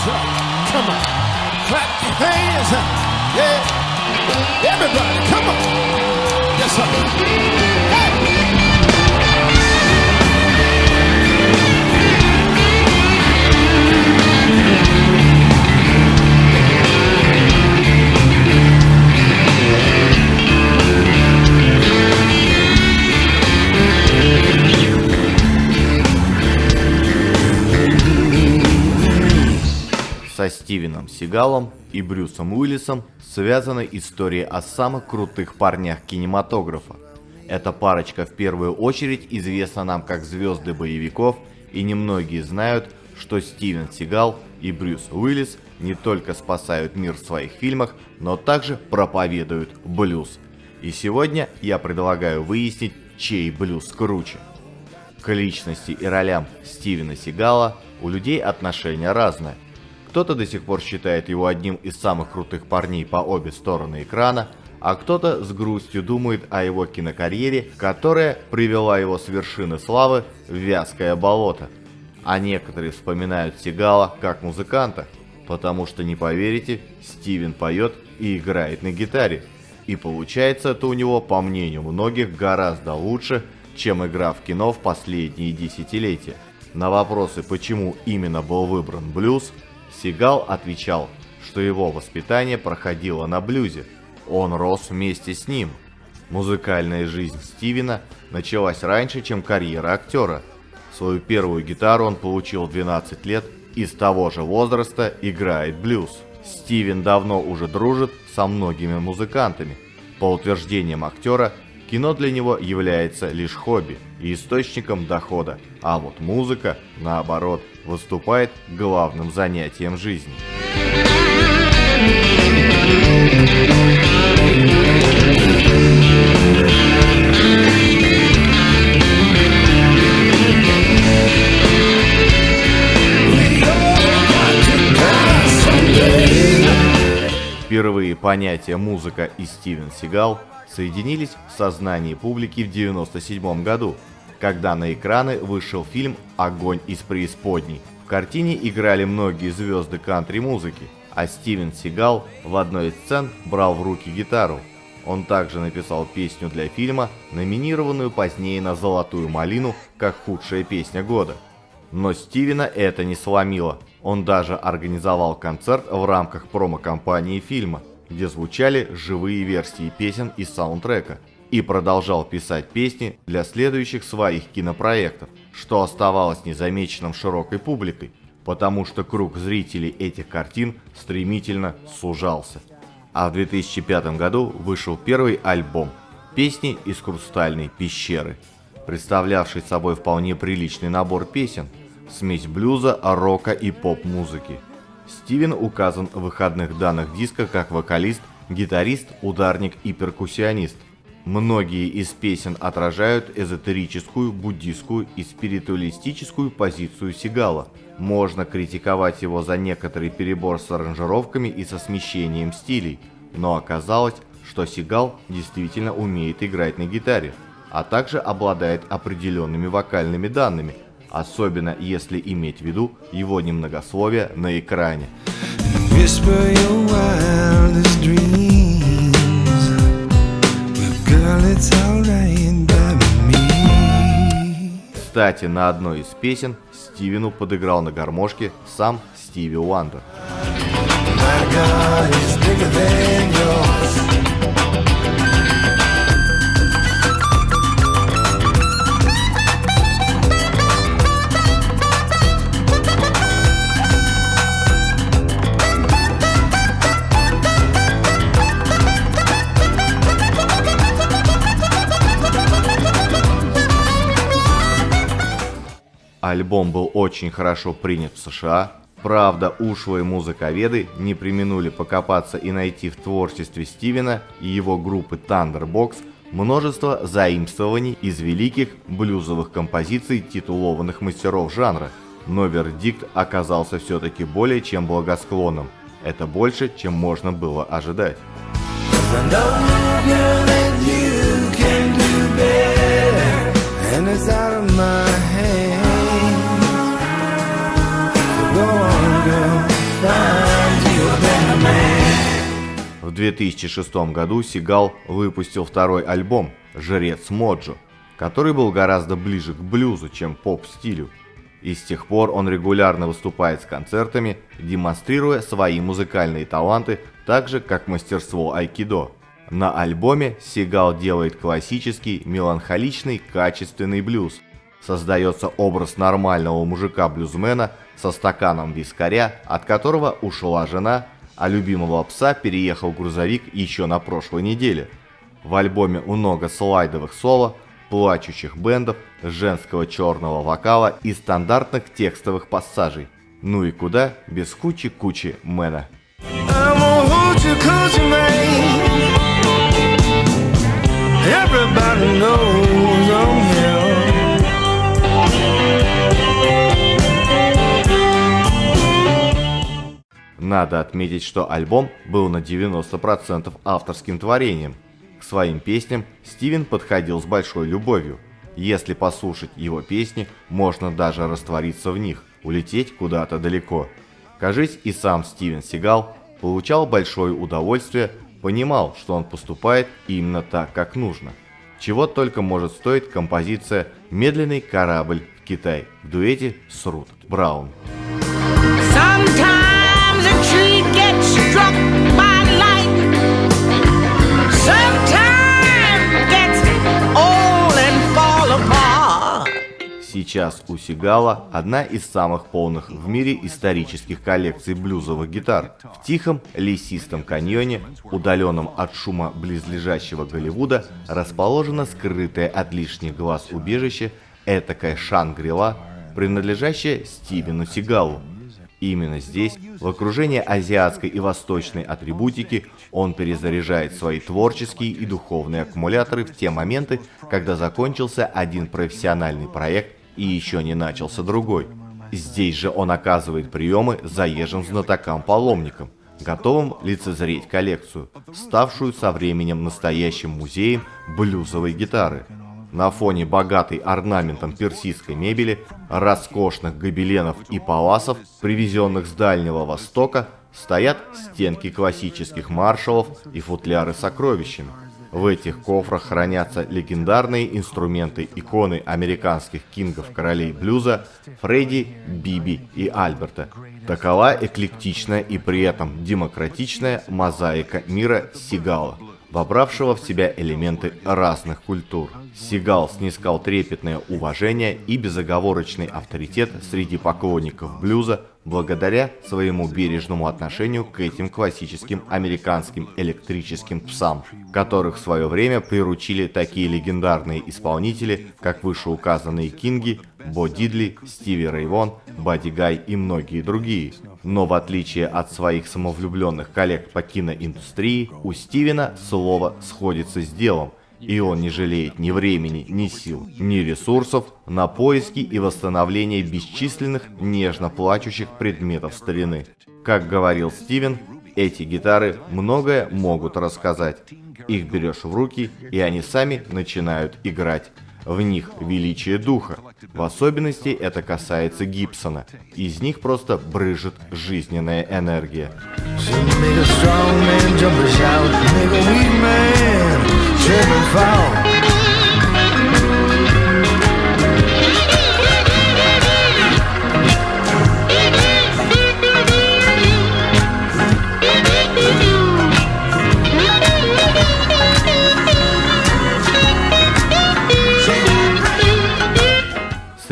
hands up. Come on. Clap your hands up. Yeah. Everybody, come on. Yes, sir. Hey. Со Стивеном Сигалом и Брюсом Уиллисом связаны истории о самых крутых парнях кинематографа. Эта парочка в первую очередь известна нам как звезды боевиков, и немногие знают, что Стивен Сигал и Брюс Уиллис не только спасают мир в своих фильмах, но также проповедуют блюз. И сегодня я предлагаю выяснить, чей блюз круче. К личности и ролям Стивена Сигала у людей отношение разное. Кто-то до сих пор считает его одним из самых крутых парней по обе стороны экрана, а кто-то с грустью думает о его кинокарьере, которая привела его с вершины славы в вязкое болото. А некоторые вспоминают Сигала как музыканта, потому что, не поверите, Стивен поет и играет на гитаре. И получается это у него, по мнению многих, гораздо лучше, чем игра в кино в последние десятилетия. На вопросы, почему именно был выбран блюз, Сигал отвечал, что его воспитание проходило на блюзе, он рос вместе с ним. Музыкальная жизнь Стивена началась раньше, чем карьера актера. Свою первую гитару он получил в 12 лет и с того же возраста играет блюз. Стивен давно уже дружит со многими музыкантами. По утверждениям актера, кино для него является лишь хобби и источником дохода, а вот музыка, наоборот, выступает главным занятием жизни. Впервые понятия музыка и Стивен Сигал соединились в сознании публики в 1997 году, когда на экраны вышел фильм «Огонь из преисподней». В картине играли многие звезды кантри-музыки, а Стивен Сигал в одной из сцен брал в руки гитару. Он также написал песню для фильма, номинированную позднее на «Золотую малину» как худшая песня года. Но Стивена это не сломило. Он даже организовал концерт в рамках промо-кампании фильма, где звучали живые версии песен из саундтрека, и продолжал писать песни для следующих своих кинопроектов, что оставалось незамеченным широкой публикой, потому что круг зрителей этих картин стремительно сужался. А в 2005 году вышел первый альбом «Песни из хрустальной пещеры», представлявший собой вполне приличный набор песен, смесь блюза, рока и поп-музыки. Стивен указан в выходных данных диска как вокалист, гитарист, ударник и перкуссионист. Многие из песен отражают эзотерическую, буддистскую и спиритуалистическую позицию Сигала. Можно критиковать его за некоторый перебор с аранжировками и со смещением стилей, но оказалось, что Сигал действительно умеет играть на гитаре, а также обладает определенными вокальными данными, особенно если иметь в виду его немногословие на экране. Кстати, на одной из песен Стивену подыграл на гармошке сам Стиви Уандер. Альбом был очень хорошо принят в США. Правда, ушлые музыковеды не преминули покопаться и найти в творчестве Стивена и его группы Thunderbox множество заимствований из великих блюзовых композиций титулованных мастеров жанра. Но вердикт оказался все-таки более чем благосклонным. Это больше, чем можно было ожидать. Go on, girl. 2006 году Сигал выпустил второй альбом «Жрец Моджо», который был гораздо ближе к блюзу, чем поп-стилю. И с тех пор он регулярно выступает с концертами, демонстрируя свои музыкальные таланты, так же как мастерство айкидо. На альбоме Сигал делает классический, меланхоличный, качественный блюз. Создается образ нормального мужика-блюзмена со стаканом вискаря, от которого ушла жена, а любимого пса переехал грузовик еще на прошлой неделе. В альбоме много слайдовых соло, плачущих бендов, женского черного вокала и стандартных текстовых пассажей. Ну и куда без кучи-кучи мэна. Надо отметить, что альбом был на 90% авторским творением. К своим песням Стивен подходил с большой любовью. Если послушать его песни, можно даже раствориться в них, улететь куда-то далеко. Кажись, и сам Стивен Сигал получал большое удовольствие, понимал, что он поступает именно так, как нужно. Чего только может стоить композиция «Медленный корабль в Китай» в дуэте с Рут Браун. Сейчас у Сигала одна из самых полных в мире исторических коллекций блюзовых гитар. В тихом лесистом каньоне, удаленном от шума близлежащего Голливуда, расположено скрытое от лишних глаз убежище, этакая Шангри-Ла, принадлежащая Стивену Сигалу. Именно здесь, в окружении азиатской и восточной атрибутики, он перезаряжает свои творческие и духовные аккумуляторы в те моменты, когда закончился один профессиональный проект и еще не начался другой. Здесь же он оказывает приемы заезжим знатокам-паломникам, готовым лицезреть коллекцию, ставшую со временем настоящим музеем блюзовой гитары. На фоне богатой орнаментом персидской мебели, роскошных гобеленов и паласов, привезенных с Дальнего Востока, стоят стенки классических маршалов и футляры с сокровищами. В этих кофрах хранятся легендарные инструменты иконы американских кингов-королей блюза Фредди, Биби и Альберта. Такова эклектичная и при этом демократичная мозаика мира Сигала, вобравшего в себя элементы разных культур. Сигал снискал трепетное уважение и безоговорочный авторитет среди поклонников блюза благодаря своему бережному отношению к этим классическим американским электрическим псам, которых в свое время приручили такие легендарные исполнители, как вышеуказанные Кинги, Бо Дидли, Стиви Рэй Вон, Бадди Гай и многие другие. Но в отличие от своих самовлюбленных коллег по киноиндустрии, у Стивена слово сходится с делом, и он не жалеет ни времени, ни сил, ни ресурсов на поиски и восстановление бесчисленных нежно плачущих предметов старины. Как говорил Стивен, эти гитары многое могут рассказать. Их берешь в руки, и они сами начинают играть. В них величие духа. В особенности это касается Гибсона. Из них просто брызжет жизненная энергия.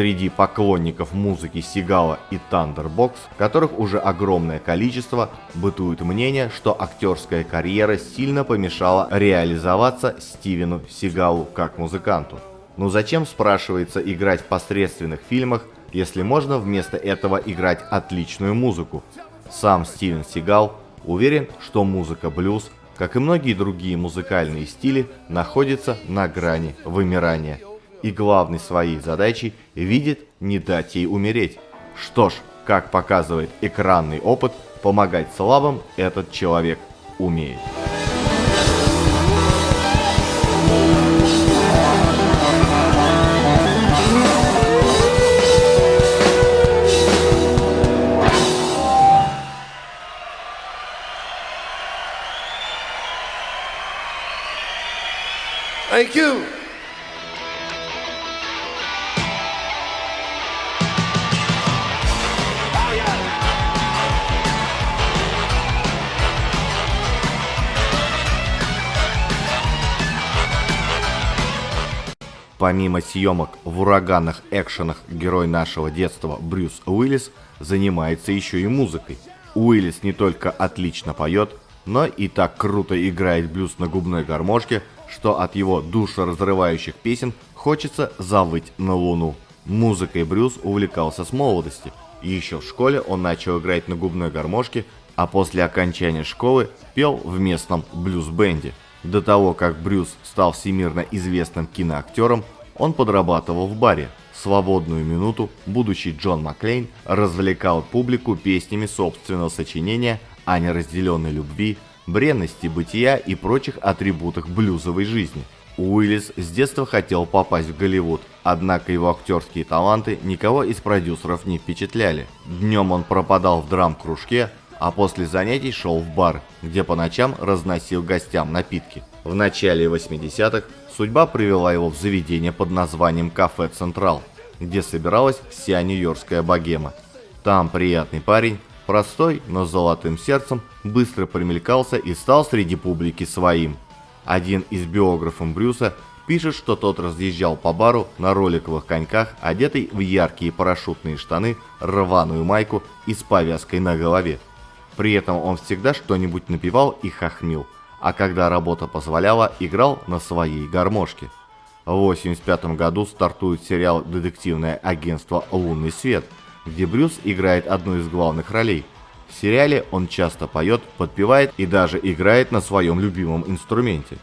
Среди поклонников музыки Сигала и Thunderbox, которых уже огромное количество, бытует мнение, что актерская карьера сильно помешала реализоваться Стивену Сигалу как музыканту. Ну зачем, спрашивается, играть в посредственных фильмах, если можно вместо этого играть отличную музыку? Сам Стивен Сигал уверен, что музыка блюз, как и многие другие музыкальные стили, находится на грани вымирания. И главной своей задачей видит не дать ей умереть. Что ж, как показывает экранный опыт, помогать слабым этот человек умеет. Thank you. Помимо съемок в ураганных экшенах, герой нашего детства Брюс Уиллис занимается еще и музыкой. Уиллис не только отлично поет, но и так круто играет блюз на губной гармошке, что от его душеразрывающих песен хочется завыть на луну. Музыкой Брюс увлекался с молодости. Еще в школе он начал играть на губной гармошке, а после окончания школы пел в местном блюз-бенде. До того, как Брюс стал всемирно известным киноактером, он подрабатывал в баре. В свободную минуту будущий Джон Маклейн развлекал публику песнями собственного сочинения о неразделенной любви, бренности бытия и прочих атрибутах блюзовой жизни. Уиллис с детства хотел попасть в Голливуд, однако его актерские таланты никого из продюсеров не впечатляли. Днем он пропадал в драм-кружке, а после занятий шел в бар, где по ночам разносил гостям напитки. В начале 80-х судьба привела его в заведение под названием «Кафе Централ», где собиралась вся нью-йоркская богема. Там приятный парень, простой, но с золотым сердцем, быстро примелькался и стал среди публики своим. Один из биографов Брюса пишет, что тот разъезжал по бару на роликовых коньках, одетый в яркие парашютные штаны, рваную майку и с повязкой на голове. При этом он всегда что-нибудь напевал и хохмил, а когда работа позволяла, играл на своей гармошке. В 1985 году стартует сериал «Детективное агентство Лунный свет», где Брюс играет одну из главных ролей. В сериале он часто поет, подпевает и даже играет на своем любимом инструменте.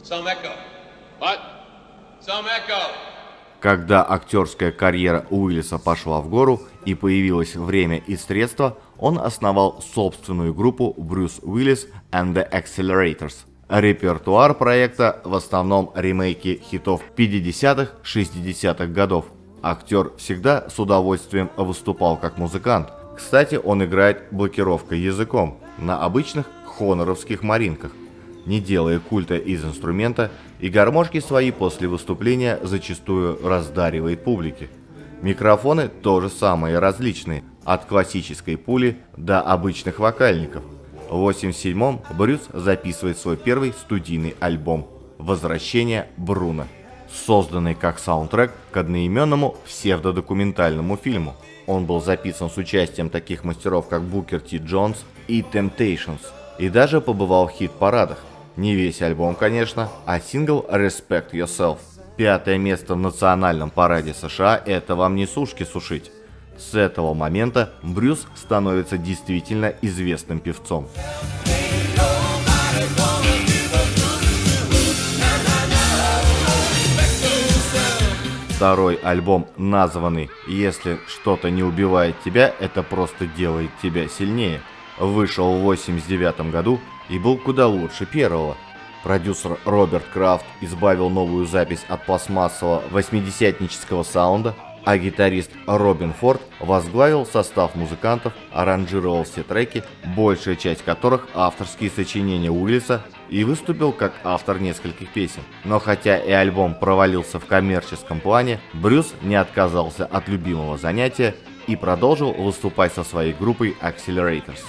Some echo. What? Some echo. Когда актерская карьера Уиллиса пошла в гору и появилось время и средства, он основал собственную группу Bruce Willis and the Accelerators. Репертуар проекта в основном ремейки хитов 50-х, 60-х годов. Актер всегда с удовольствием выступал как музыкант. Кстати, он играет блокировкой языком на обычных хоноровских маринках, не делая культа из инструмента, и гармошки свои после выступления зачастую раздаривает публике. Микрофоны тоже самые различные, от классической пули до обычных вокальников. В 1987-м Брюс записывает свой первый студийный альбом «Возвращение Бруно», созданный как саундтрек к одноименному псевдодокументальному фильму. Он был записан с участием таких мастеров, как Букер Т. Джонс и Temptations, и даже побывал в хит-парадах. Не весь альбом, конечно, а сингл «Respect Yourself». 5-е место в национальном параде США – это вам не сушки сушить. С этого момента Брюс становится действительно известным певцом. Второй альбом, названный «Если что-то не убивает тебя, это просто делает тебя сильнее», вышел в 1989 году и был куда лучше первого. Продюсер Роберт Крафт избавил новую запись от пластмассового восьмидесятнического саунда, а гитарист Робин Форд возглавил состав музыкантов, аранжировал все треки, большая часть которых авторские сочинения Уиллиса, и выступил как автор нескольких песен. Но хотя и альбом провалился в коммерческом плане, Брюс не отказался от любимого занятия и продолжил выступать со своей группой Accelerators.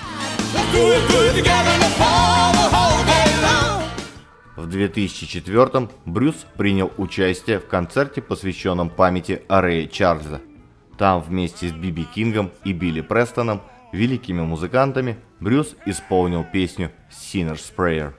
В 2004-м Брюс принял участие в концерте, посвященном памяти о Рэе Чарльза. Там вместе с Би Кингом и Билли Престоном, великими музыкантами, Брюс исполнил песню «Sinner's Prayer».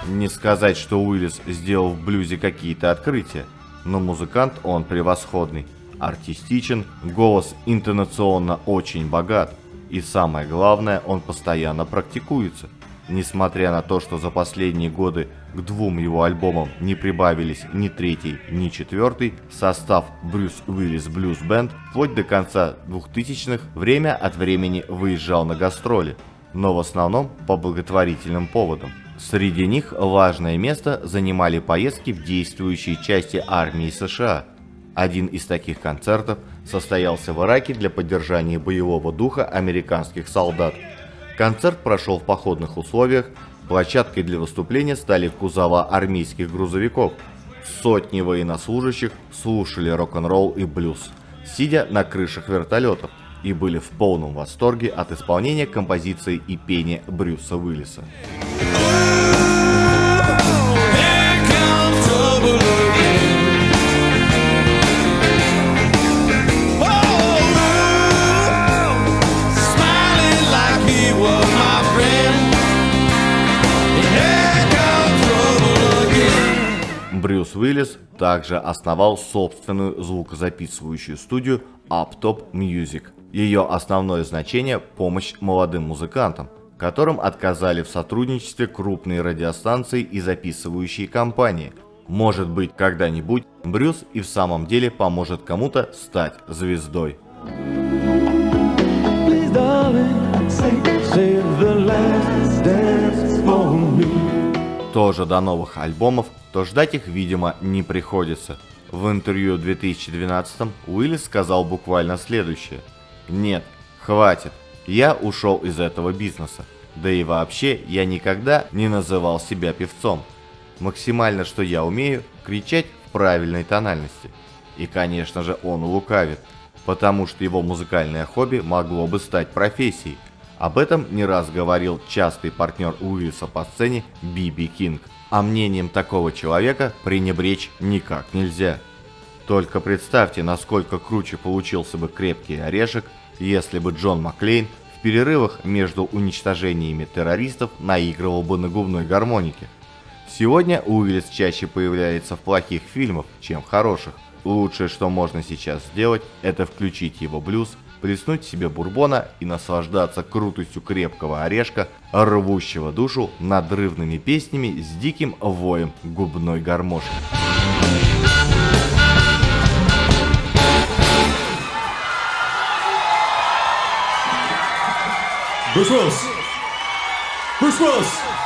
Не сказать, что Уиллис сделал в блюзе какие-то открытия, но музыкант он превосходный, артистичен, голос интонационно очень богат, и самое главное, он постоянно практикуется. Несмотря на то, что за последние годы к двум его альбомам не прибавились ни третий, ни четвертый, состав Брюс Уиллис Блюз Бэнд вплоть до конца 2000-х время от времени выезжал на гастроли, но в основном по благотворительным поводам. Среди них важное место занимали поездки в действующие части армии США. Один из таких концертов состоялся в Ираке для поддержания боевого духа американских солдат. Концерт прошел в походных условиях, площадкой для выступления стали кузова армейских грузовиков. Сотни военнослужащих слушали рок-н-ролл и блюз, сидя на крышах вертолетов, и были в полном восторге от исполнения композиции и пения Брюса Уиллиса. Брюс Уиллис также основал собственную звукозаписывающую студию Uptop Music. Ее основное значение – помощь молодым музыкантам, которым отказали в сотрудничестве крупные радиостанции и записывающие компании. Может быть, когда-нибудь Брюс и в самом деле поможет кому-то стать звездой. Тоже до новых альбомов, то ждать их, видимо, не приходится. В интервью в 2012 Уиллис сказал буквально следующее: «Нет, хватит, я ушел из этого бизнеса. Да и вообще, я никогда не называл себя певцом. Максимально, что я умею, кричать в правильной тональности». И, конечно же, он лукавит, потому что его музыкальное хобби могло бы стать профессией. Об этом не раз говорил частый партнер Уиллиса по сцене Би Кинг. А мнением такого человека пренебречь никак нельзя. Только представьте, насколько круче получился бы крепкий орешек, если бы Джон Маклейн в перерывах между уничтожениями террористов наигрывал бы на губной гармонике. Сегодня Уиллис чаще появляется в плохих фильмах, чем в хороших. Лучшее, что можно сейчас сделать, это включить его блюз, плеснуть себе бурбона и наслаждаться крутостью крепкого орешка, рвущего душу надрывными песнями с диким воем губной гармошки. Bruce Willis. Bruce Willis.